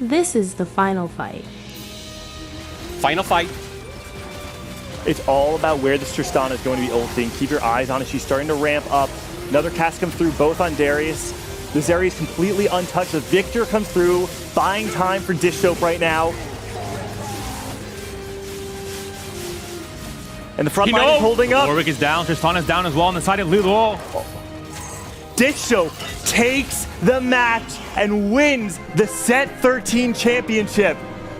This is the final fight. Final fight. It's all about where this Tristana is going to be ulting. Keep your eyes on it. She's starting to ramp up. Another cast comes through, both on Darius. The Zeri is completely untouched. The Victor comes through, buying time for Dishsoap right now. And the front line is holding up. Warwick is down. Tristana's down as well on the side of Lilo. Dishsoap takes the match and wins the Set 13 championship.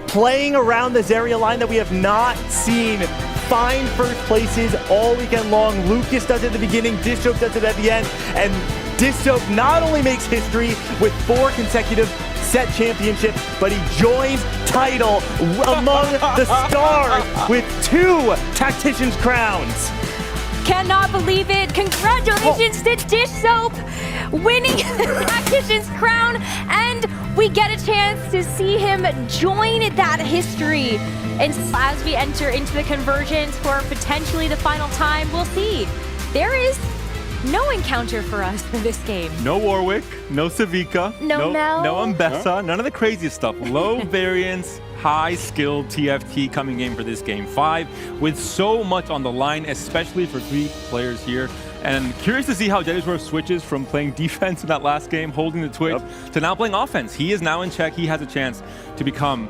Playing around the Zarya line that we have not seen. Find first places all weekend long. Lucas does it at the beginning, Dishsoap does it at the end, and Dishsoap not only makes history with 4 consecutive Set championships, but he joins title among the stars with 2 Tactician's crowns. Cannot believe it. Congratulations to Dishsoap winning the Tactician's crown, and we get a chance to see him join that history. And as we enter into the convergence for potentially the final time, we'll see. There is no encounter for us for this game. No Warwick, no Savika, No Mel. no Mbessa, none of the craziest stuff. Low variance, high skilled TFT coming in for this game 5 with so much on the line, especially for 3 players here. And curious to see how Jedusor switches from playing defense in that last game, holding the Twitch, to now playing offense. He is now in check. He has a chance to become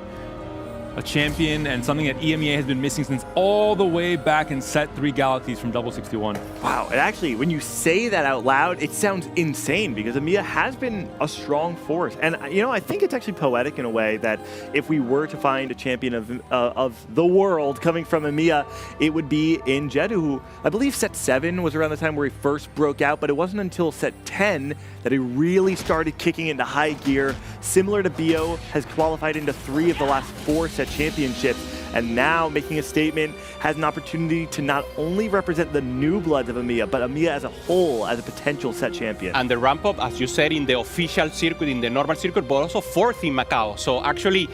a champion and something that EMEA has been missing since all the way back in Set 3 Galaxies from Double 61. Wow, and actually, when you say that out loud, it sounds insane because EMEA has been a strong force. And, you know, I think it's actually poetic in a way that if we were to find a champion of the world coming from EMEA, it would be in Jedu, who I believe Set 7 was around the time where he first broke out, but it wasn't until Set 10 that he really started kicking into high gear. Similar to Bio, has qualified into 3 of the last 4 Set championships, and now making a statement, has an opportunity to not only represent the new bloods of EMEA, but EMEA as a whole as a potential Set champion. And the ramp up, as you said, in the official circuit, in the normal circuit, but also 4th in Macau. So actually,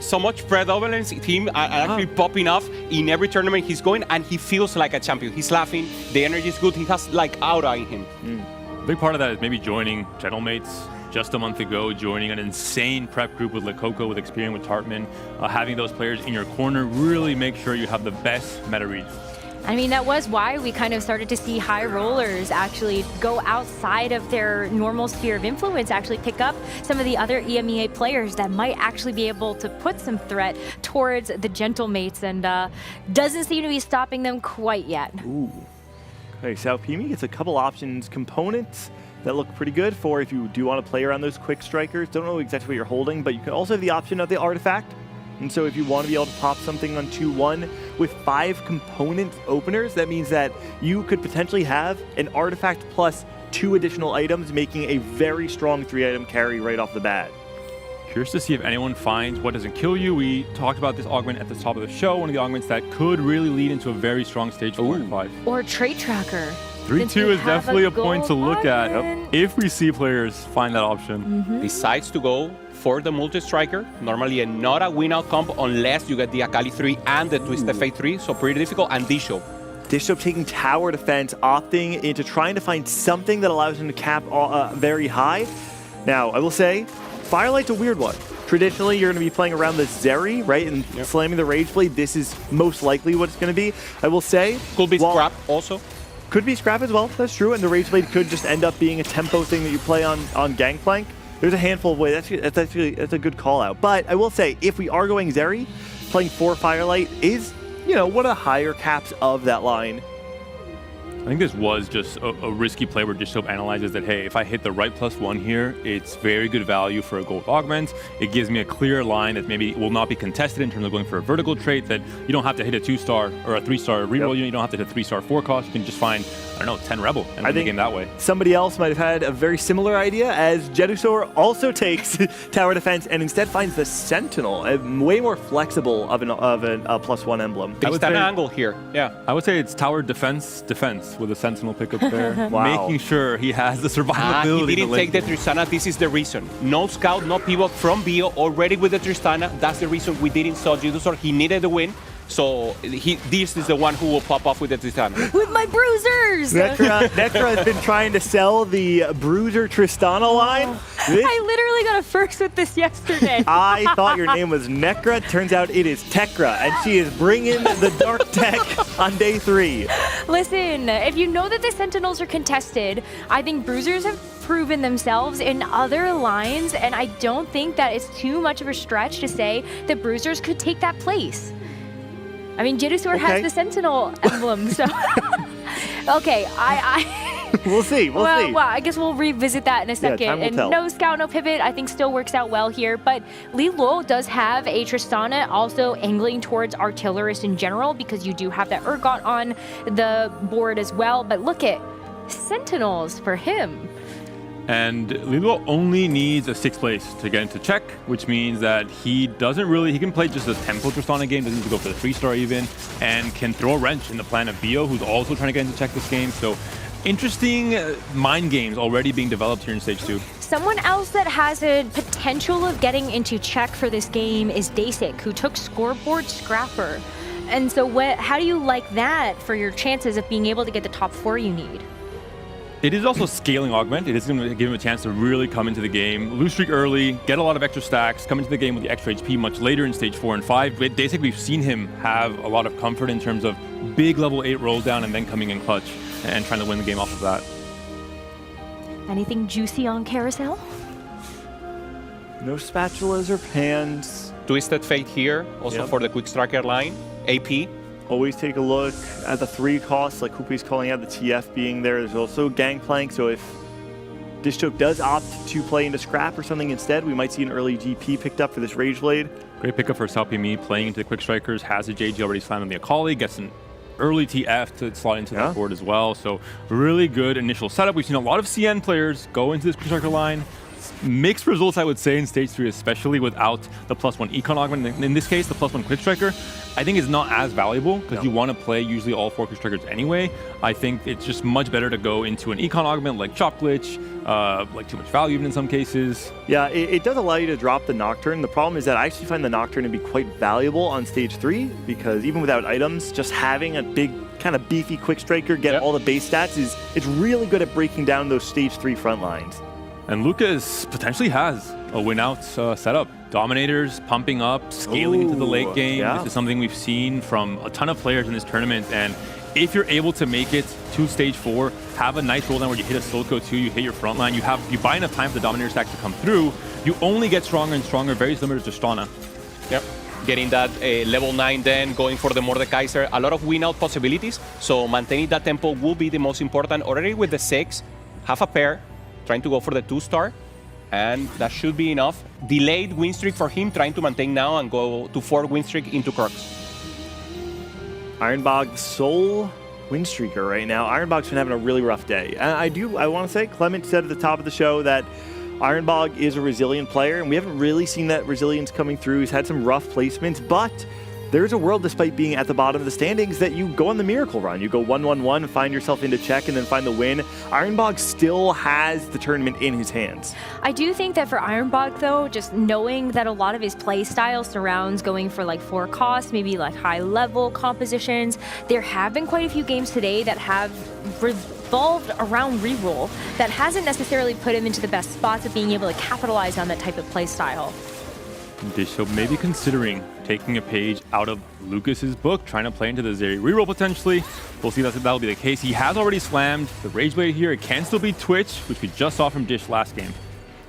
so much predominance, him actually popping off in every tournament he's going, and he feels like a champion. He's laughing, the energy is good, he has like aura in him. A big part of that is maybe joining Gentlemates just a month ago, joining an insane prep group with Lekoko, with experience with Tartman. Having those players in your corner really make sure you have the best meta read. I mean, that was why we kind of started to see high rollers actually go outside of their normal sphere of influence, actually pick up some of the other EMEA players that might actually be able to put some threat towards the Gentlemates, and doesn't seem to be stopping them quite yet. Ooh. Okay, so Pimi gets a couple options, components that look pretty good for if you do want to play around those quick strikers. Don't know exactly what you're holding, but you can also have the option of the artifact. And so if you want to be able to pop something on 2-1 with 5 component openers, that means that you could potentially have an artifact plus 2 additional items, making a very strong 3-item carry right off the bat. Curious to see if anyone finds what doesn't kill you. We talked about this augment at the top of the show, one of the augments that could really lead into a very strong stage 4 and 5. Or Trait Tracker. 3-2 is definitely a point to look at if we see players find that option. Decides to go for the multi-striker, normally not a win-out comp unless you get the Akali 3 and the Twisted Fate 3, so pretty difficult, and Dishsoap. Dishsoap taking tower defense, opting into trying to find something that allows him to cap very high. Now, I will say, Firelight's a weird one. Traditionally, you're going to be playing around the Zeri, right, and slamming the Rage Blade. This is most likely what it's going to be. I will say... Could be Scrap also. Could be Scrap as well, that's true, and the Rage Blade could just end up being a tempo thing that you play on Gangplank. There's a handful of ways. That's a good call out. But I will say, if we are going Zeri, playing 4 Firelight is, you know, one of the higher caps of that line. I think this was just a risky play where Dishsoap analyzes that, hey, if I hit the right +1 here, it's very good value for a gold augment. It gives me a clear line that maybe will not be contested in terms of going for a vertical trait, that you don't have to hit a 2-star or a 3-star reroll unit. You don't have to hit a 3-star 4 cost. You can just find, I don't know, 10 Rebel and win the game that way. Somebody else might have had a very similar idea, as Jedusor also takes tower defense and instead finds the Sentinel, a way more flexible of a +1 emblem. Tristana angle here, I would say it's tower defense with a Sentinel pickup there. Wow. Making sure he has the survivability. He didn't take the Tristana, this is the reason. No scout, no pivot from Bio, already with the Tristana. That's the reason we didn't saw Jedusor. He needed the win. So this is the one who will pop off with the Tristana. With my bruisers! Necra has been trying to sell the Bruiser Tristana line. I literally got a first with this yesterday. I thought your name was Necra. Turns out it is Tekra, and she is bringing the dark tech on day 3. Listen, if you know that the Sentinels are contested, I think bruisers have proven themselves in other lines, and I don't think that it's too much of a stretch to say that bruisers could take that place. I mean, Dishsoap has the Sentinel emblem, so... Okay, We'll see. We'll see. Well, I guess we'll revisit that in a second. time will And tell. no scout, no pivot, I think still works out well here. But Lee Luo does have a Tristana also angling towards artillerist in general because you do have that Urgot on the board as well. But look at Sentinels for him. And Lilo only needs a 6th place to get into check, which means that he can play just a tempo Tristana game, doesn't need to go for the 3-star even, and can throw a wrench in the plan of Bio, who's also trying to get into check this game. So interesting mind games already being developed here in stage 2. Someone else that has a potential of getting into check for this game is Dasic, who took Scoreboard Scrapper. And so how do you like that for your chances of being able to get the top 4 you need? It is also scaling augment. It is going to give him a chance to really come into the game, lose streak early, get a lot of extra stacks, come into the game with the extra HP much later in stage 4 and 5. With Dasic, we've seen him have a lot of comfort in terms of big level 8 roll down and then coming in clutch and trying to win the game off of that. Anything juicy on Carousel? No spatulas or pans. Twisted Fate here, also for the Quick Striker line. AP. Always take a look at the 3 costs, like Kupi's calling out the TF being there. There's also Gangplank, so if Dishsoap does opt to play into Scrap or something instead, we might see an early GP picked up for this Rage Blade. Great pickup for Salpimi playing into the Quick Strikers, has a JG already slammed on the Akali, gets an early TF to slot into the board as well. So really good initial setup. We've seen a lot of CN players go into this Quick Striker line. Mixed results, I would say, in stage 3, especially without the +1 econ augment. In this case, the +1 Quick Striker, I think is not as valuable because you want to play usually all 4 Quick Strikers anyway. I think it's just much better to go into an econ augment like Chop Glitch, like Too Much Value even in some cases. Yeah, it does allow you to drop the Nocturne. The problem is that I actually find the Nocturne to be quite valuable on stage 3 because even without items, just having a big kind of beefy Quick Striker get all the base stats it's really good at breaking down those stage 3 front lines. And Lucas potentially has a win-out setup. Dominators pumping up, scaling into the late game. Yeah. This is something we've seen from a ton of players in this tournament. And if you're able to make it to stage 4, have a nice roll down where you hit a Silco 2, you hit your front line, you buy enough time for the Dominator stack to come through, you only get stronger and stronger, very similar to Tristana. Yep. Getting that level 9 then, going for the Mordekaiser, a lot of win-out possibilities. So maintaining that tempo will be the most important. Already with the 6, half a pair, trying to go for the 2-star, and that should be enough. Delayed win streak for him, trying to maintain now and go to 4 win streak into Crux. Ironbog, the sole win streaker right now. Ironbog's been having a really rough day. I want to say, Clement said at the top of the show that Ironbog is a resilient player, and we haven't really seen that resilience coming through. He's had some rough placements, but there's a world, despite being at the bottom of the standings, that you go on the miracle run. You go 1-1-1, find yourself into check, and then find the win. Ironbog still has the tournament in his hands. I do think that for Ironbog, though, just knowing that a lot of his play style surrounds going for like 4 costs, maybe like high-level compositions, there have been quite a few games today that have revolved around reroll that hasn't necessarily put him into the best spots of being able to capitalize on that type of play style. Dishsoap maybe considering taking a page out of Lucas's book, trying to play into the Zeri reroll potentially. We'll see that'll be the case. He has already slammed the Rage Blade here. It can still be Twitch, which we just saw from Dish last game.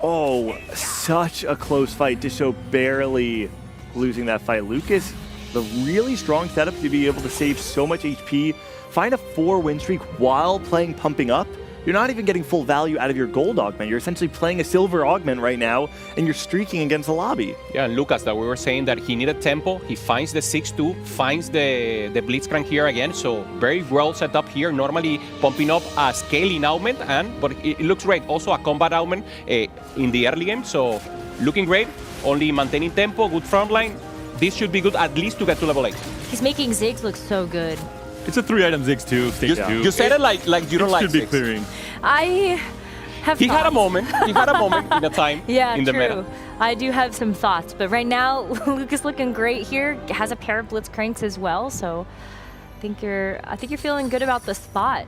Oh, such a close fight. Dishsoap barely losing that fight. Lucas, the really strong setup to be able to save so much HP, find a 4 win streak while playing Pumping Up. You're not even getting full value out of your gold augment. You're essentially playing a silver augment right now, and you're streaking against the lobby. Yeah, and Lucas, that we were saying that he needed tempo. He finds the 6-2, finds the Blitzcrank here again. So very well set up here. Normally pumping up a scaling augment, but it looks great. Also a combat augment in the early game. So looking great. Only maintaining tempo, good front line. This should be good at least to get to level 8. He's making Ziggs look so good. It's a 3-item Ziggs too, stage 2. You said it like you don't like should be Ziggs. clearing. I have He had a thoughts. moment. He had a moment in the time Yeah, in the true. meta. I do have some thoughts, but right now Lucas looking great here. Has a pair of blitz cranks as well, so I think you're feeling good about the spot.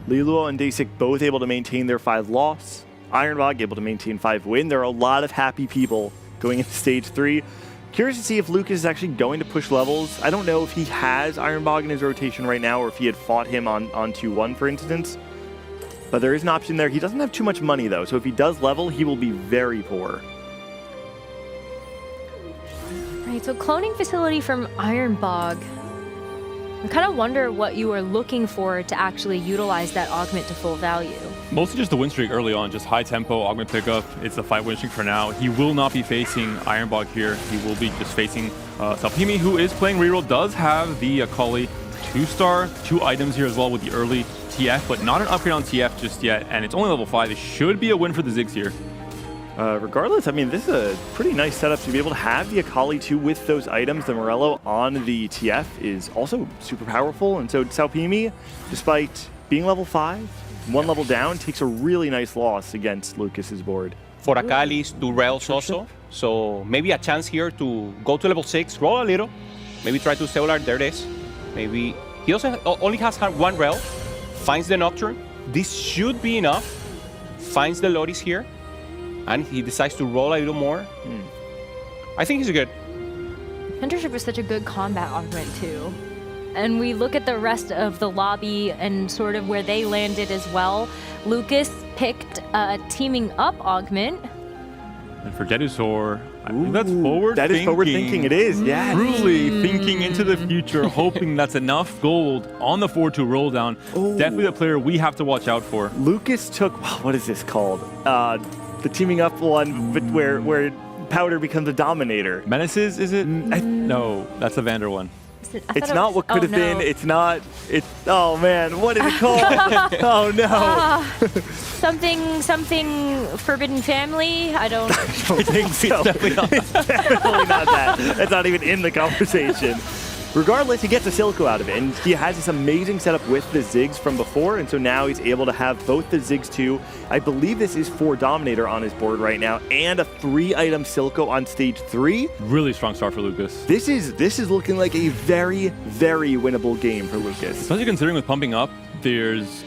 Liluo and Dasik both able to maintain their 5 loss. Ironbog able to maintain 5 win. There are a lot of happy people going into stage 3. Curious to see if Lucas is actually going to push levels. I don't know if he has Ironbog in his rotation right now or if he had fought him on 2-1, for instance. But there is an option there. He doesn't have too much money, though, so if he does level, he will be very poor. Right, so cloning facility from Ironbog. I kind of wonder what you are looking for to actually utilize that augment to full value. Mostly just the win streak early on, just high tempo, augment pickup. It's a 5 win streak for now. He will not be facing Ironbog here. He will be just facing Salpimi, who is playing reroll, does have the Akali 2-star, 2 items here as well with the early TF, but not an upgrade on TF just yet, and it's only level 5. It should be a win for the Ziggs here. Regardless, I mean, this is a pretty nice setup to be able to have the Akali 2 with those items. The Morello on the TF is also super powerful, and so Salpimi, despite being level 5, 1 level down, takes a really nice loss against Lucas's board. For Akali's to rails also. So maybe a chance here to go to level 6, roll a little, maybe try to cellular. There it is. Maybe he also only has 1 rail, finds the Nocturne. This should be enough. Finds the Lotus here, and he decides to roll a little more. I think he's good. Mentorship is such a good combat augment too. And we look at the rest of the lobby and sort of where they landed as well. Lucas picked a teaming up augment. And for Dedusor, I think that's forward That is thinking. forward thinking, it is, yeah. Truly thinking into the future, hoping that's enough gold on the 4-2 roll down. Definitely a player we have to watch out for. Lucas took, what is this called? The teaming up one but where Powder becomes a dominator. Menaces, is it? No, that's the Vander one. It's not what could have been. It's not. It's. Oh man, what is it called? Oh no. Something Forbidden Family. I don't. It's definitely not that. That's not even in the conversation. Regardless, he gets a Silco out of it, and he has this amazing setup with the Ziggs from before, and so now he's able to have both the Ziggs 2. I believe this is 4 Dominator on his board right now, and a 3-item Silco on stage 3. Really strong start for Lucas. This is looking like a very, very winnable game for Lucas. Especially considering with pumping up, there's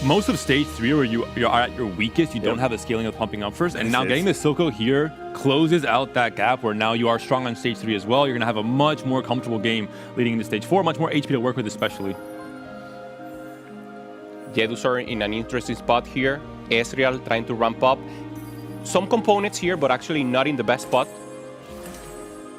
most of stage 3 where you're at your weakest, you don't have the scaling of pumping up first, and now getting the Silco here closes out that gap where now you are strong on stage 3 as well. You're going to have a much more comfortable game leading into stage 4, much more HP to work with especially. Jedusor in an interesting spot here. Ezreal trying to ramp up. Some components here, but actually not in the best spot.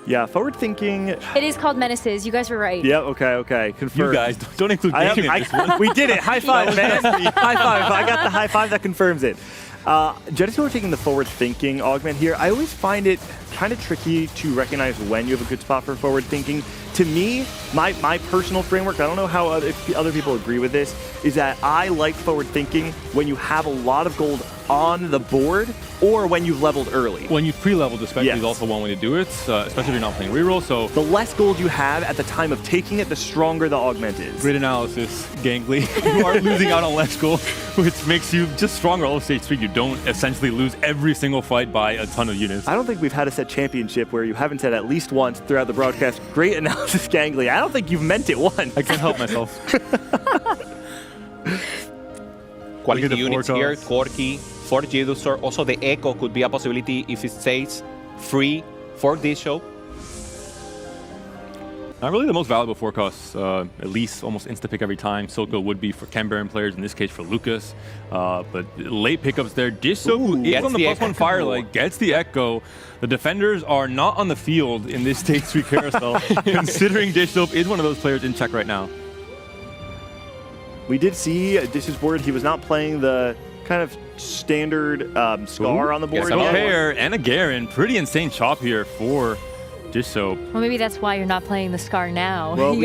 Yeah, forward thinking. It is called Menaces. You guys were right. Yeah, okay. Confirmed. You guys, don't include gaming in this one. We did it. High five, man. High five. I got the high five that confirms it. Jedusor taking the forward thinking augment here. I always find it kind of tricky to recognize when you have a good spot for forward thinking. To me, my personal framework, I don't know how if other people agree with this, is that I like forward thinking when you have a lot of gold on the board or when you've leveled early. When you've pre-leveled especially is also one way to do it, especially if you're not playing reroll. So the less gold you have at the time of taking it, the stronger the augment is. Great analysis, Gangly. You are losing out on less gold, which makes you just stronger all of stage 3. You don't essentially lose every single fight by a ton of units. I don't think we've had a set championship where you haven't said at least once throughout the broadcast, great analysis, Gangly. I don't think you've meant it once. I can't help myself. Quality units here, Corki, for Jedusor. Also, the Echo could be a possibility if it stays free for Dishsoap. Not really the most valuable forecasts, at least almost insta-pick every time. Silco would be for Cambaran players, in this case for Lucas. But late pickups there. Dishsoap, who is on the +1 Firelight, gets the Echo. The defenders are not on the field in this stage 3 carousel, considering Dishsoap is one of those players in check right now. We did see Dish's board. He was not playing the kind of standard Scar on the board. A pair and a Garen. Pretty insane chop here for Dishsoap. Well, maybe that's why you're not playing the Scar now. Well,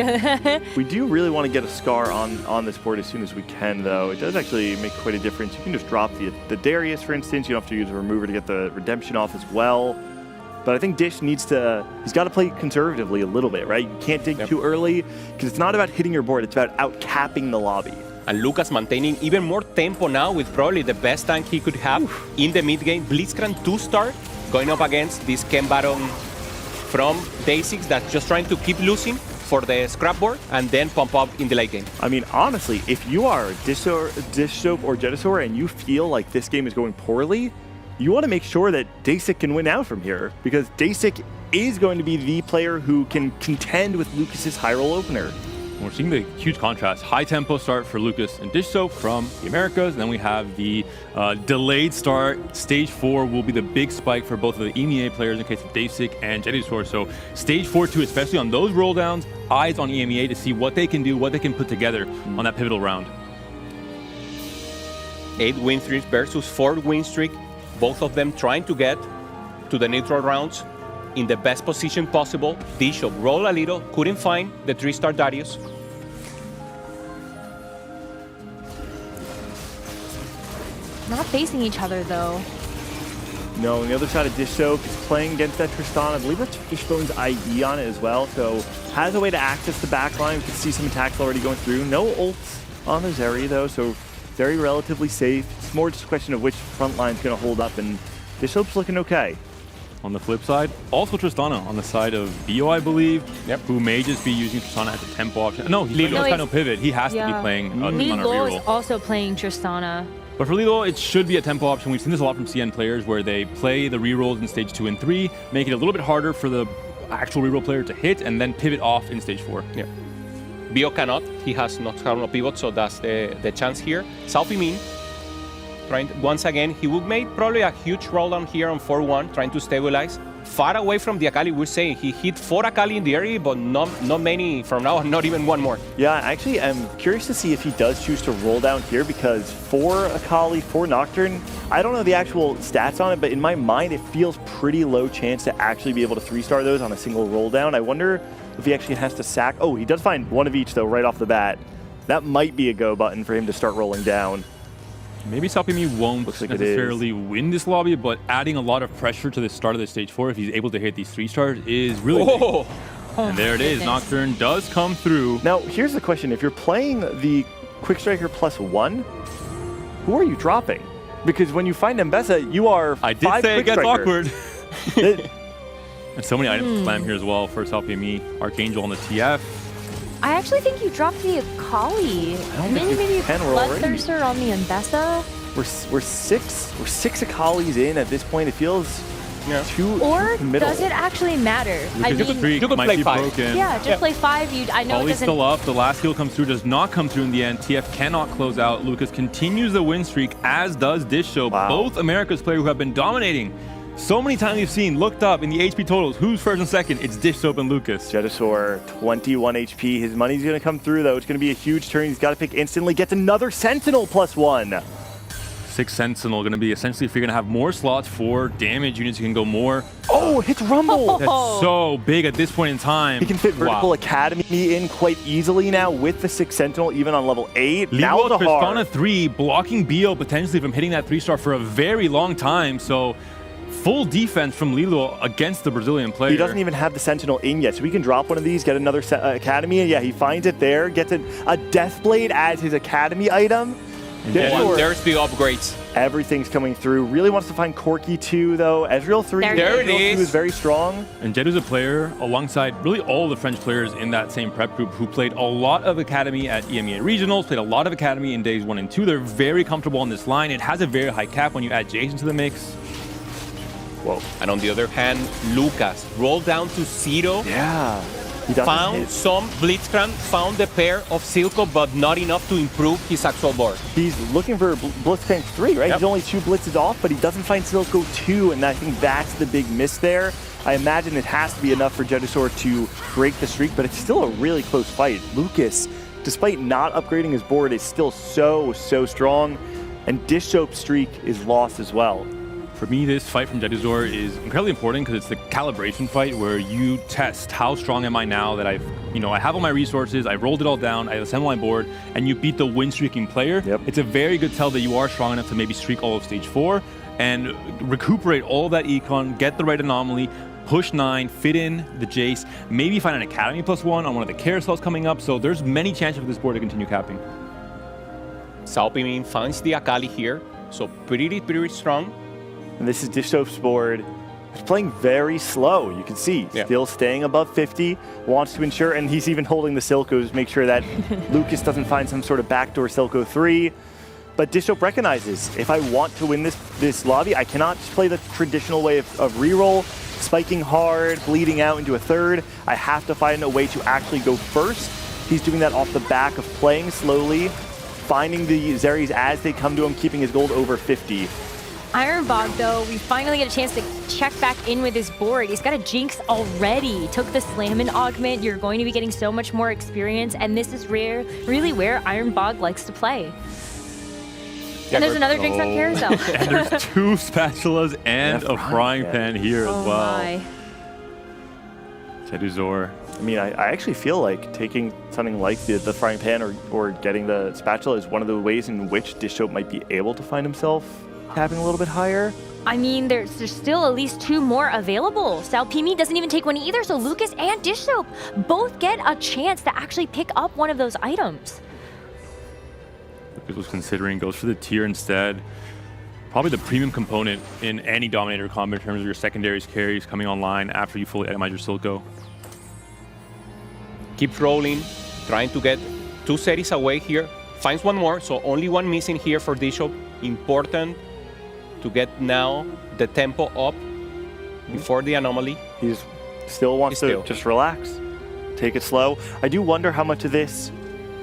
we do really want to get a Scar on this board as soon as we can, though. It does actually make quite a difference. You can just drop the Darius, for instance. You don't have to use a remover to get the redemption off as well. But I think Dish he's got to play conservatively a little bit, right? You can't dig too early because it's not about hitting your board. It's about out-capping the lobby. And Lucas maintaining even more tempo now with probably the best tank he could have in the mid game. Blitzcrank 2-star going up against this Ken Baron from Day6 that's just trying to keep losing for the scrapboard and then pump up in the late game. I mean, honestly, if you are Dishsoap or Jetasaur and you feel like this game is going poorly, you want to make sure that Day6 can win out from here, because Day6 is going to be the player who can contend with Lucas's high roll opener. We're seeing the huge contrast. High tempo start for Lucas and Dishsoap from the Americas. And then we have the delayed start. Stage 4 will be the big spike for both of the EMEA players in case of Day6 and Jetasaur. So stage 4 too, especially on those roll downs, eyes on EMEA to see what they can do, what they can put together on that pivotal round. 8 win streaks versus 4 win streak. Both of them trying to get to the neutral rounds in the best position possible. Dishsoap roll a little, couldn't find the 3-star Darius. Not facing each other though. No, on the other side of Dishsoap is playing against that Tristan. I believe that's Fishbone's ID on it as well, so has a way to access the back line. We can see some attacks already going through. No ults on the Zeri though, so Zeri relatively safe. It's more just a question of which front line's going to hold up, and Dishsoap's looking okay. On the flip side, also Tristana on the side of Bio, I believe, who may just be using Tristana as a tempo option. No, he's playing no pivot. He has to be playing Tristana Lilo is reroll. also playing Tristana. But for Lilo, it should be a tempo option. We've seen this a lot from CN players where they play the rerolls in stage 2 and 3, make it a little bit harder for the actual reroll player to hit, and then pivot off in stage 4. Yeah. Bio cannot. He has not have no pivot, so that's the chance here. Salpimin trying once again. He would make probably a huge roll down here on 4-1, trying to stabilize. Far away from the Akali, we're saying he hit 4 Akali in the area, but not many from now on, not even one more. Yeah, actually, I'm curious to see if he does choose to roll down here, because 4 Akali, 4 Nocturne, I don't know the actual stats on it, but in my mind, it feels pretty low chance to actually be able to 3-star those on a single roll down. I wonder if he actually has to sack. Oh, he does find one of each, though, right off the bat. That might be a go button for him to start rolling down. Maybe Salpimi won't necessarily win this lobby, but adding a lot of pressure to the start of the stage 4, if he's able to hit these 3-stars, is really big. And there it is. Nocturne does come through. Now, here's the question. If you're playing the Quick Striker +1, who are you dropping? Because when you find Mbessa, you are I did 5 say it gets awkward. It, And so many items to slam here as well for Salpimi. Archangel on the TF. I actually think you dropped the Akali. I don't Maybe think you can roll already. Bloodthirster on the Mbessa. we're six Akalis in at this point. It feels too Or middle. does it actually matter? I Because the mean, 3 you could might play be 5. broken. yeah, just play 5. I know it Ollie's doesn't. still up. The last kill comes through, does not come through in the end. TF cannot close out. Lucas continues the win streak, as does Dishsoap. Wow. Both America's players who have been dominating. So many times you've seen, looked up in the HP totals, who's first and second? It's Dishsoap and Lucas. Jetasaur, 21 HP. His money's going to come through, though. It's going to be a huge turn. He's got to pick instantly. Gets another Sentinel +1. 6 Sentinel going to be essentially, if you're going to have more slots for damage units, you can go more. Oh, hits Rumble. That's so big at this point in time. He can fit Vertical Academy in quite easily now with the 6 Sentinel, even on level 8. Now Lilo the Tristana 3, blocking Bio potentially from hitting that 3-star for a very long time. So full defense from Lilo against the Brazilian player. He doesn't even have the Sentinel in yet, so we can drop one of these, get another Academy, and yeah, he finds it there, gets a Deathblade as his Academy item. There's the upgrades. Everything's coming through. Really wants to find Corki 2, though. Ezreal 3. There it is. 2 is very strong. And Jed's a player alongside really all the French players in that same prep group who played a lot of Academy at EMEA Regionals, played a lot of Academy in days 1 and 2. They're very comfortable on this line. It has a very high cap when you add Jason to the mix. Whoa. And on the other hand, Lucas rolled down to 0. Yeah. He doesn't Found hit. some Blitzcrank, found the pair of Silco, but not enough to improve his actual board. He's looking for Blitzcrank 3, right? Yep. He's only 2 blitzes off, but he doesn't find Silco 2, and I think that's the big miss there. I imagine it has to be enough for Jetasaur to break the streak, but it's still a really close fight. Lucas, despite not upgrading his board, is still so strong, and Dishsoap's streak is lost as well. For me, this fight from Jetasaur is incredibly important because it's the calibration fight where you test how strong am I now that I have all my resources, I've rolled it all down, I've assembled my board, and you beat the win streaking player. Yep. It's a very good tell that you are strong enough to maybe streak all of stage 4 and recuperate all of that econ, get the right anomaly, push 9, fit in the Jace, maybe find an Academy +1 on one of the carousels coming up. So there's many chances for this board to continue capping. Sao Pimin finds the Akali here, so pretty strong. And this is Dishsoap's board. He's playing very slow, you can see. Yeah. Still staying above 50, wants to ensure, and he's even holding the Silco's, make sure that Lucas doesn't find some sort of backdoor Silco 3. But Dishsoap recognizes, if I want to win this lobby, I cannot just play the traditional way of reroll, spiking hard, bleeding out into a third. I have to find a way to actually go first. He's doing that off the back of playing slowly, finding the Zeris as they come to him, keeping his gold over 50. Ironbog, though, we finally get a chance to check back in with his board. He's got a Jinx already. Took the Slammin' augment. You're going to be getting so much more experience, and this is really where Ironbog likes to play. And there's another Jinx on Carousel. And there's 2 spatulas and a frying pan here as well. My. Cheduzor. I mean, I actually feel like taking something like the frying pan or getting the spatula is one of the ways in which Dishsoap might be able to find himself tapping a little bit higher. I mean, there's still at least 2 more available. Sao Pimi doesn't even take one either, so Lucas and Dishsoap both get a chance to actually pick up one of those items. Lucas was considering, goes for the tier instead. Probably the premium component in any Dominator combo in terms of your secondaries carries coming online after you fully itemize your Silco. Keeps rolling, trying to get 2 series away here. Finds one more, so only one missing here for Dishsoap. Important to get now the tempo up before the anomaly. He still wants to just relax, take it slow. I do wonder how much of this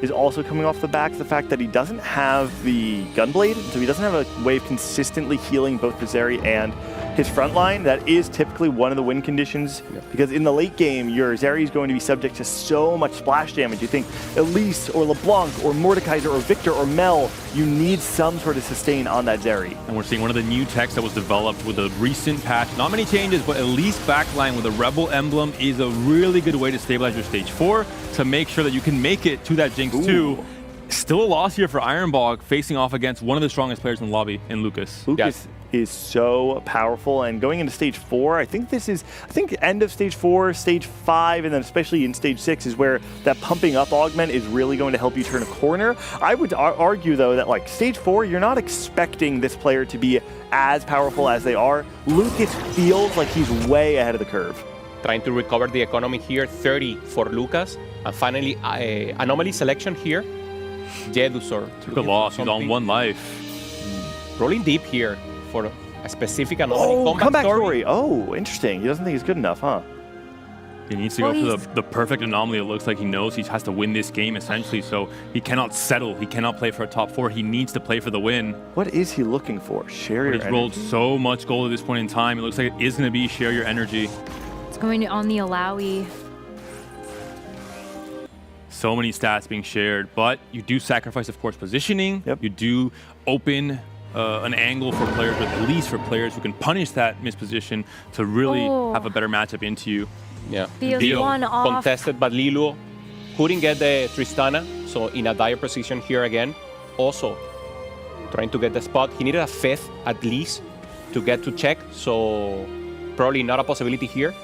is also coming off the back of the fact that he doesn't have the Gunblade, so he doesn't have a way of consistently healing both the Zeri and his front line. That is typically one of the win conditions, because in the late game, your Zeri is going to be subject to so much splash damage. You think Elise or LeBlanc or Mordekaiser or Victor or Mel, you need some sort of sustain on that Zeri. And we're seeing one of the new techs that was developed with a recent patch. Not many changes, but Elise backline with a Rebel emblem is a really good way to stabilize your stage 4 to make sure that you can make it to that Jinx 2. Still a loss here for Ironbog, facing off against one of the strongest players in the lobby in Lucas. Lucas is so powerful, and going into stage 4, I think end of stage 4, stage 5, and then especially in stage 6 is where that pumping up augment is really going to help you turn a corner. I would argue though that like stage 4, you're not expecting this player to be as powerful as they are. Lucas feels like he's way ahead of the curve. Trying to recover the economy here, 30 for Lucas. And finally, anomaly selection here. Jedusor. Took a loss, he's on 1 life. Rolling deep here for a specific anomaly. Comeback story. Oh, interesting. He doesn't think he's good enough, huh? He needs to go for the perfect anomaly. It looks like he knows he has to win this game, essentially, so he cannot settle. He cannot play for a top 4. He needs to play for the win. What is he looking for? Share your energy? He's rolled so much gold at this point in time. It looks like it is going to be share your energy. It's going on the Alawi. So many stats being shared, but you do sacrifice, of course, positioning. You do open an angle for players, or at least for players who can punish that misposition to really have a better matchup into you. Yeah. Dio one off. Contested, but Lilo couldn't get the Tristana, so in a dire position here again. Also, trying to get the spot. He needed a 5th at least to get to check, so probably not a possibility here.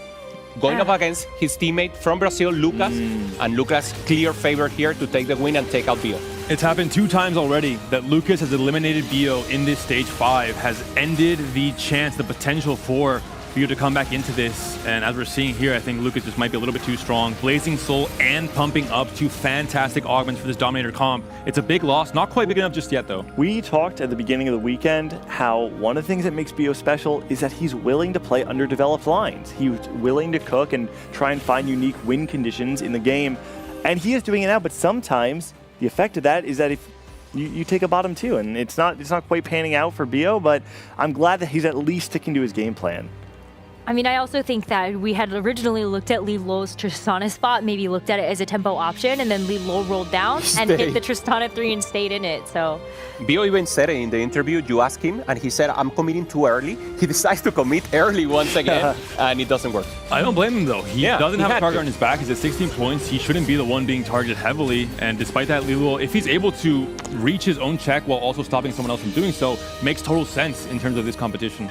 Going up against his teammate from Brazil, Lucas, and Lucas clear favor here to take the win and take out Bio. It's happened 2 times already that Lucas has eliminated Bio in this stage 5, has ended the chance, the potential for Bio to come back into this. And as we're seeing here, I think Lucas just might be a little bit too strong. Blazing Soul and pumping up 2 fantastic augments for this Dominator comp. It's a big loss, not quite big enough just yet though. We talked at the beginning of the weekend how one of the things that makes Bio special is that he's willing to play underdeveloped lines. He's willing to cook and try and find unique win conditions in the game. And he is doing it now, but sometimes the effect of that is that if you take a bottom 2, and it's not quite panning out for Bio, but I'm glad that he's at least sticking to his game plan. I mean, I also think that we had originally looked at Lilo's Tristana spot, maybe looked at it as a tempo option, and then Lilo rolled down and hit the Tristana 3 and stayed in it, so. Bio even said it in the interview, you asked him, and he said, I'm committing too early. He decides to commit early once again, and it doesn't work. I don't blame him though. He doesn't have a target on his back. He's at 16 points. He shouldn't be the one being targeted heavily, and despite that, Lilo, if he's able to reach his own check while also stopping someone else from doing so, makes total sense in terms of this competition.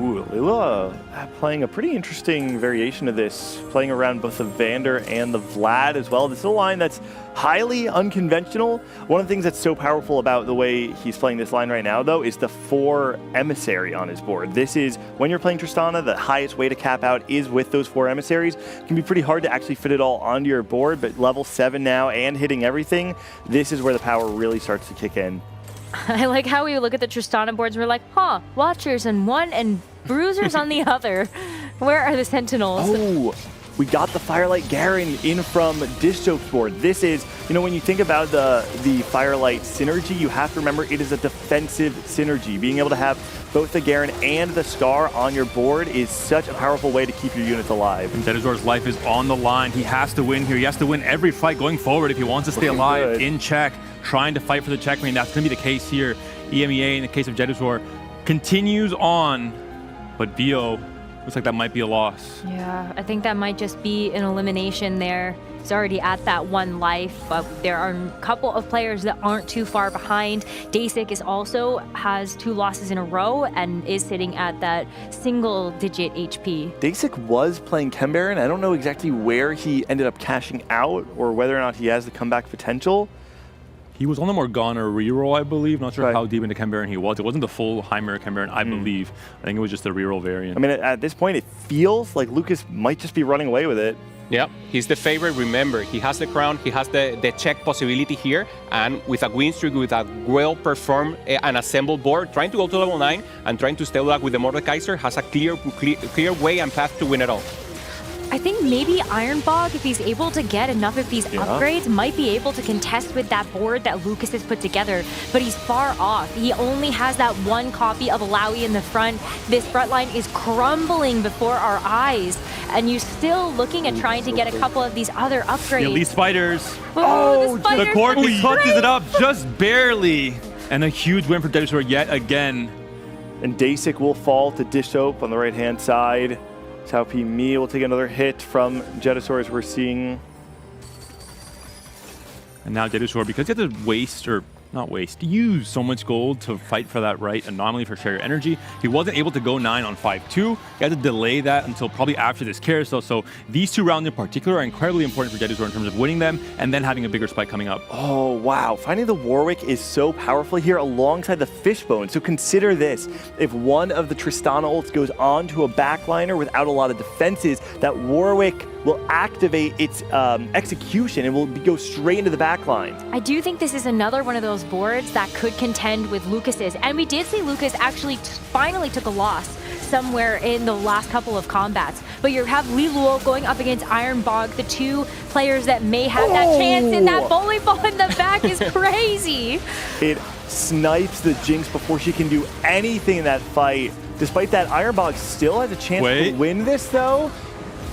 Ooh, Lila playing a pretty interesting variation of this, playing around both the Vander and the Vlad as well. This is a line that's highly unconventional. One of the things that's so powerful about the way he's playing this line right now, though, is the 4 Emissary on his board. This is, when you're playing Tristana, the highest way to cap out is with those 4 Emissaries. It can be pretty hard to actually fit it all onto your board, but level 7 now and hitting everything, this is where the power really starts to kick in. I like how we look at the Tristana boards and we're like, Watchers on one and Bruisers on the other. Where are the Sentinels? Oh, we got the Firelight Garen in from Dishsoap's board. This is, when you think about the Firelight synergy, you have to remember it is a defensive synergy. Being able to have both the Garen and the Scar on your board is such a powerful way to keep your units alive. And Dedizor's life is on the line. He has to win here. He has to win every fight going forward if he wants to stay alive in check, trying to fight for the check. I mean, that's going to be the case here. EMEA, in the case of Dedizor, continues on, but Vio looks like that might be a loss. Yeah, I think that might just be an elimination there. He's already at that 1 life, but there are a couple of players that aren't too far behind. Dasic is also has 2 losses in a row and is sitting at that single-digit HP. Dasic was playing Chem Baron. I don't know exactly where he ended up cashing out or whether or not he has the comeback potential. He was on the Morgana reroll, I believe. Not sure how deep into Chem Baron he was. It wasn't the full Heimer Chem Baron, I believe. I think it was just the reroll variant. I mean, at this point, it feels like Lucas might just be running away with it. Yeah, he's the favorite. Remember, he has the crown, he has the check possibility here, and with a win streak, with a well-performed and assembled board, trying to go to level 9 and trying to stay back with the Mordekaiser has a clear way and path to win it all. I think maybe Ironbog, if he's able to get enough of these upgrades, might be able to contest with that board that Lucas has put together, but he's far off. He only has that 1 copy of Alawi in the front. This front line is crumbling before our eyes, and you're still looking at trying to get a couple of these other upgrades. Elite Spiders. Oh, the The Corgi clutches it up just barely. And a huge win for Dedizor yet again. And Dasic will fall to Dishsoap on the right-hand side. Cao P Mi will take another hit from Jedisor, as we're seeing. And now Dedizor, because he had to use so much gold to fight for that right anomaly for Share Your Energy, he wasn't able to go 9 on 5-2. He had to delay that until probably after this carousel. So these 2 rounds in particular are incredibly important for Dedizor in terms of winning them and then having a bigger spike coming up. Oh, wow. Finding the Warwick is so powerful here alongside the Fishbone. So consider this. If one of the Tristana ults goes on to a backliner without a lot of defenses, that Warwick will activate its execution and will go straight into the backline. I do think this is another one of those boards that could contend with Lucas's. And we did see Lucas actually finally took a loss somewhere in the last couple of combats. But you have Li Luo going up against Ironbog, the 2 players that may have that chance, and that bowling ball in the back is crazy. It snipes the Jinx before she can do anything in that fight. Despite that, Ironbog still has a chance to win this, though.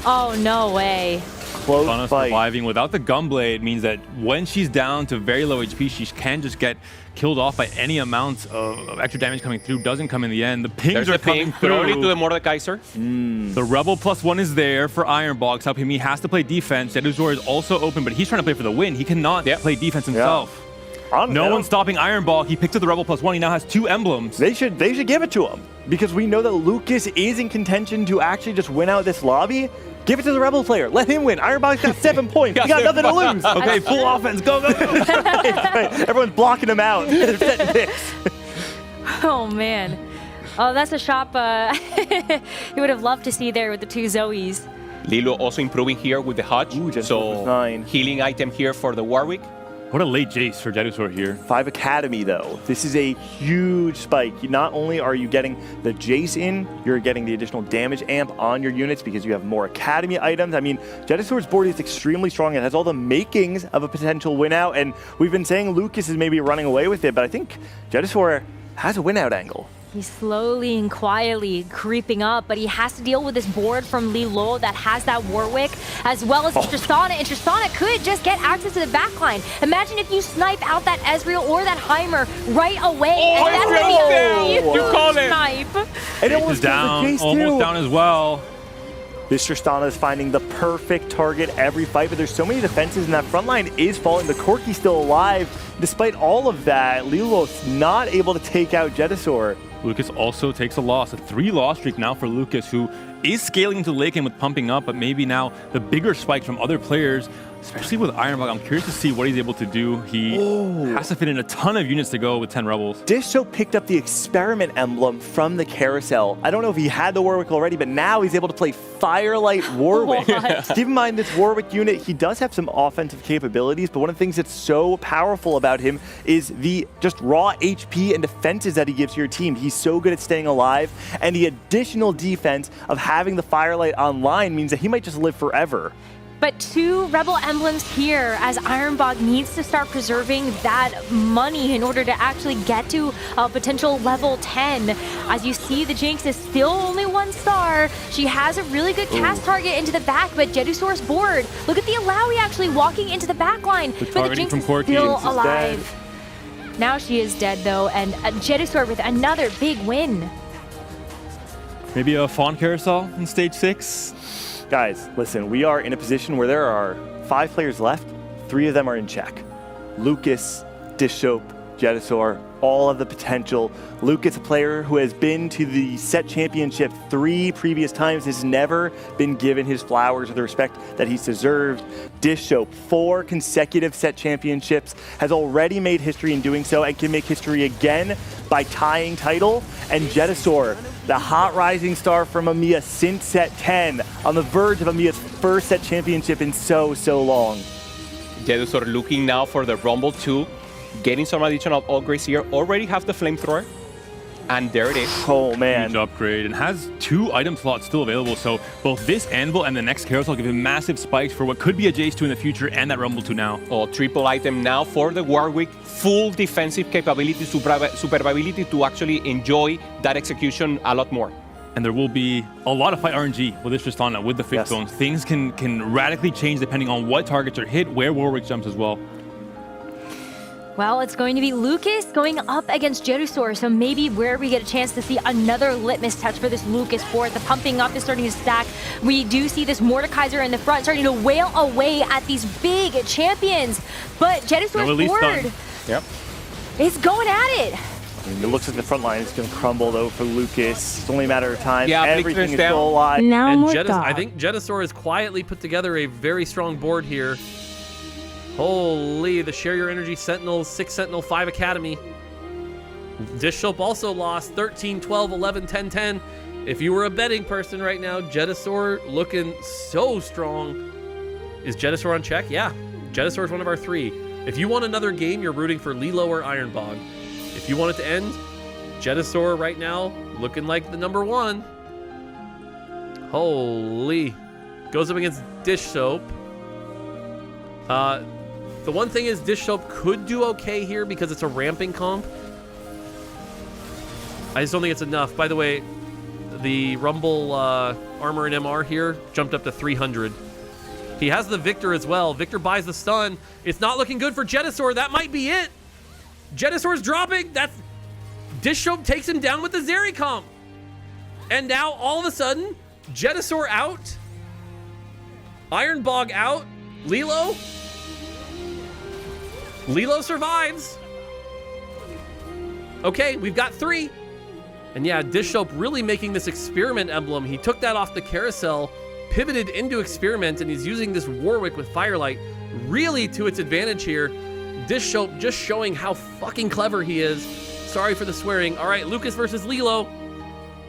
Oh, no way. Close fight. Surviving without the Gunblade means that when she's down to very low HP, she can just get killed off by any amount of extra damage coming through. Doesn't come in the end. The pings are coming through. Throw it to the Mordekaiser. The Rebel +1 is there for Ironbog. Cao Pi Mi has to play defense. Dedizor is also open, but he's trying to play for the win. He cannot play defense himself. No one's stopping Ironbog. He picks up the Rebel +1. He now has 2 emblems. They should give it to him, because we know that Lucas is in contention to actually just win out this lobby. Give it to the Rebel player. Let him win. Ironbog's got 7 points. He got nothing to lose. Okay, full offense. Go, go, go. Right. Everyone's blocking him out. They're setting picks. Oh, man. Oh, that's a shop you would have loved to see there with the 2 Zoes. Lilo also improving here with the Hutch. So 9. Healing item here for the Warwick. What a late Jace for Dedizor here. 5 Academy, though. This is a huge spike. Not only are you getting the Jace in, you're getting the additional damage amp on your units because you have more Academy items. I mean, Dedisor's board is extremely strong. It has all the makings of a potential win out, and we've been saying Lucas is maybe running away with it, but I think Dedisor has a win out angle. He's slowly and quietly creeping up, but he has to deal with this board from Li Luo that has that Warwick, as well as Tristana, and Tristana could just get access to the backline. Imagine if you snipe out that Ezreal or that Heimer right away, and that's going to be a huge snipe. And it was down, almost down as well. This Tristana is finding the perfect target every fight, but there's so many defenses, and that front line is falling. The Corki's still alive. Despite all of that, Lilo's not able to take out Jedisor. Lucas also takes a loss. A 3-loss streak now for Lucas, who is scaling into the late game with pumping up, but maybe now the bigger spikes from other players, especially with Ironbog. I'm curious to see what he's able to do. He has to fit in a ton of units to go with 10 Rebels. Dishsoap picked up the experiment emblem from the carousel. I don't know if he had the Warwick already, but now he's able to play Firelight Warwick. Keep in mind, this Warwick unit, he does have some offensive capabilities, but one of the things that's so powerful about him is the just raw HP and defenses that he gives to your team. He's so good at staying alive, and the additional defense of having the Firelight online means that he might just live forever. But 2 Rebel emblems here as Ironbog needs to start preserving that money in order to actually get to a potential level 10. As you see, the Jinx is still only 1 star. She has a really good cast target into the back, but Jedusaur's board. Look at the Alawi actually walking into the back line. But the Jinx is still alive. Now she is dead though, and Jedusaur with another big win. Maybe a Fawn Carousel in stage 6? Guys, listen, we are in a position where there are 5 players left. 3 of them are in check. Lucas, Dishsoap, Jedusaur, all of the potential. Lucas, a player who has been to the set championship 3 previous times, has never been given his flowers or the respect that he's deserved. Dishsoap, 4 consecutive set championships, has already made history in doing so and can make history again by tying title. And Jedusaur, the hot rising star from EMEA since set 10, on the verge of EMEA's first set championship in so long. Jedusaur looking now for the Rumble 2, getting some additional upgrades here. Already have the flamethrower, and there it is. Oh man. Huge upgrade, and has 2 item slots still available, so both this Anvil and the next Carousel give him massive spikes for what could be a Jace 2 in the future and that Rumble 2 now. Oh, triple item now for the Warwick. Full defensive capability, survivability to actually enjoy that execution a lot more. And there will be a lot of fight RNG with this Tristana, with the fixed zones. Things can radically change depending on what targets are hit, where Warwick jumps as well. Well, it's going to be Lucas going up against Jedusaur, so maybe where we get a chance to see another litmus test for this Lucas board. The pumping up is starting to stack. We do see this Mordekaiser in the front starting to wail away at these big champions. But Jedusaur's board is going at it. It looks like the front line is going to crumble, though, for Lucas. It's only a matter of time. Yeah, everything is still alive. Now And Mortdog. I think Jedusaur has quietly put together a very strong board here. Holy, the Share Your Energy Sentinel, 6 Sentinel, 5 Academy. Dishsoap also lost 13, 12, 11, 10, 10. If you were a betting person right now, Jedusaur looking so strong. Is Jedusaur on check? Yeah, Jedusaur is one of our 3. If you want another game, you're rooting for Lilo or Ironbog. If you want it to end, Jedusaur right now looking like the number 1. Holy. Goes up against Dishsoap. The one thing is Dishsoap could do okay here because it's a ramping comp. I just don't think it's enough. By the way, the Rumble armor and MR here jumped up to 300. He has the Victor as well. Victor buys the stun. It's not looking good for Jedusaur. That might be it. Jedusaur's dropping. Dishsoap takes him down with the Zeri comp. And now all of a sudden, Jedusaur out. Ironbog out. Lilo survives. Okay, we've got 3. And yeah, Dishsoap really making this experiment emblem. He took that off the carousel, pivoted into experiment, and he's using this Warwick with Firelight really to its advantage here. Dishsoap just showing how fucking clever he is. Sorry for the swearing. All right, Lucas versus Lilo.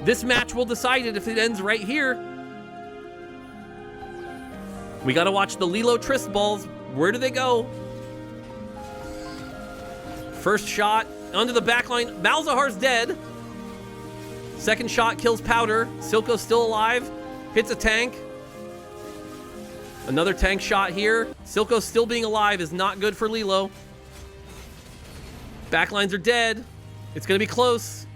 This match will decide it if it ends right here. We got to watch the Lilo Trist balls. Where do they go? First shot onto the back line. Malzahar's dead. Second shot kills Powder. Silco's still alive. Hits a tank. Another tank shot here. Silco still being alive is not good for Lilo. Backlines are dead. It's going to be close.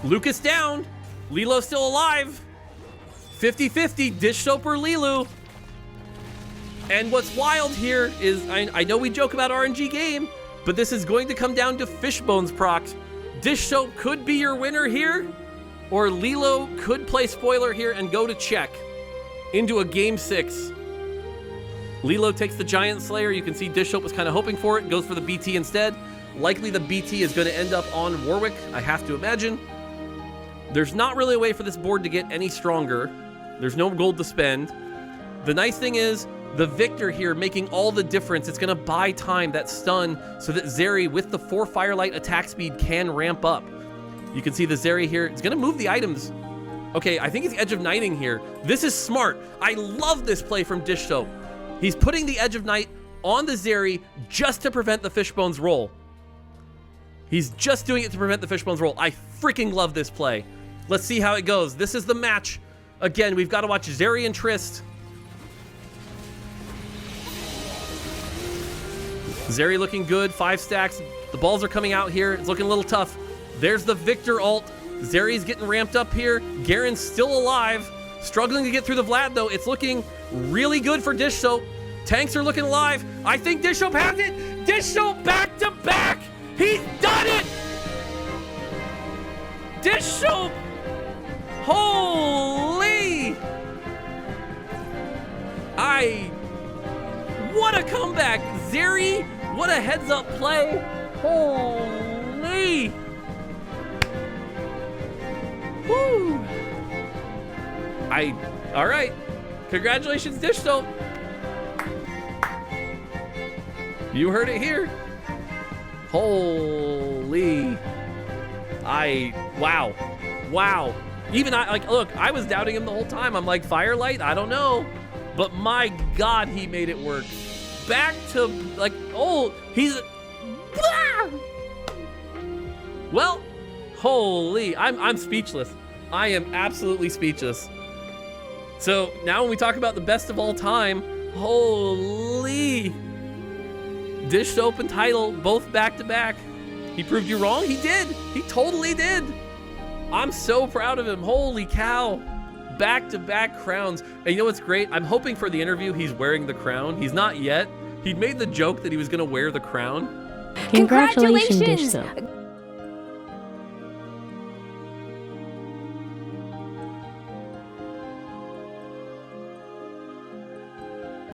Lucas down. Lilo still alive. 50-50, Dishsoap or Lilu. And what's wild here is, I know we joke about RNG game, but this is going to come down to Fishbones procs. Dishsoap could be your winner here, or Lilo could play spoiler here and go to check into a game 6. Lilo takes the Giant Slayer. You can see Dishsoap was kind of hoping for it, goes for the BT instead. Likely the BT is going to end up on Warwick, I have to imagine. There's not really a way for this board to get any stronger. There's no gold to spend. The nice thing is, the Victor here making all the difference. It's going to buy time, that stun, so that Zeri with the 4 Firelight attack speed can ramp up. You can see the Zeri here. It's going to move the items. Okay, I think he's Edge of Knighting here. This is smart. I love this play from Dishsoap. He's putting the Edge of Night on the Zeri just to prevent the Fishbones roll. He's just doing it to prevent the Fishbones roll. I freaking love this play. Let's see how it goes. This is the match. Again, we've got to watch Zeri and Trist. Zeri looking good, 5 stacks. The balls are coming out here. It's looking a little tough. There's the Victor ult. Zeri's getting ramped up here. Garen's still alive. Struggling to get through the Vlad, though. It's looking really good for Dishsoap. Tanks are looking alive. I think Dishsoap has it. Dishsoap back to back. He's done it. Dishsoap. Holy. What a comeback. Zeri, what a heads up play. Holy. Woo. All right. Congratulations, Dishsoap. You heard it here. Holy. Wow. Wow. Even look, I was doubting him the whole time. I'm like, Firelight? I don't know. But my God, he made it work. Back to, he's... Well, holy. I'm speechless. I am absolutely speechless. So now when we talk about the best of all time, holy. Dishsoap and Title, both back to back. He proved you wrong? He did. He totally did. I'm so proud of him. Holy cow. Back-to-back crowns. And you know what's great? I'm hoping for the interview he's wearing the crown. He's not yet. He'd made the joke that he was going to wear the crown. Congratulations, Dishsoap.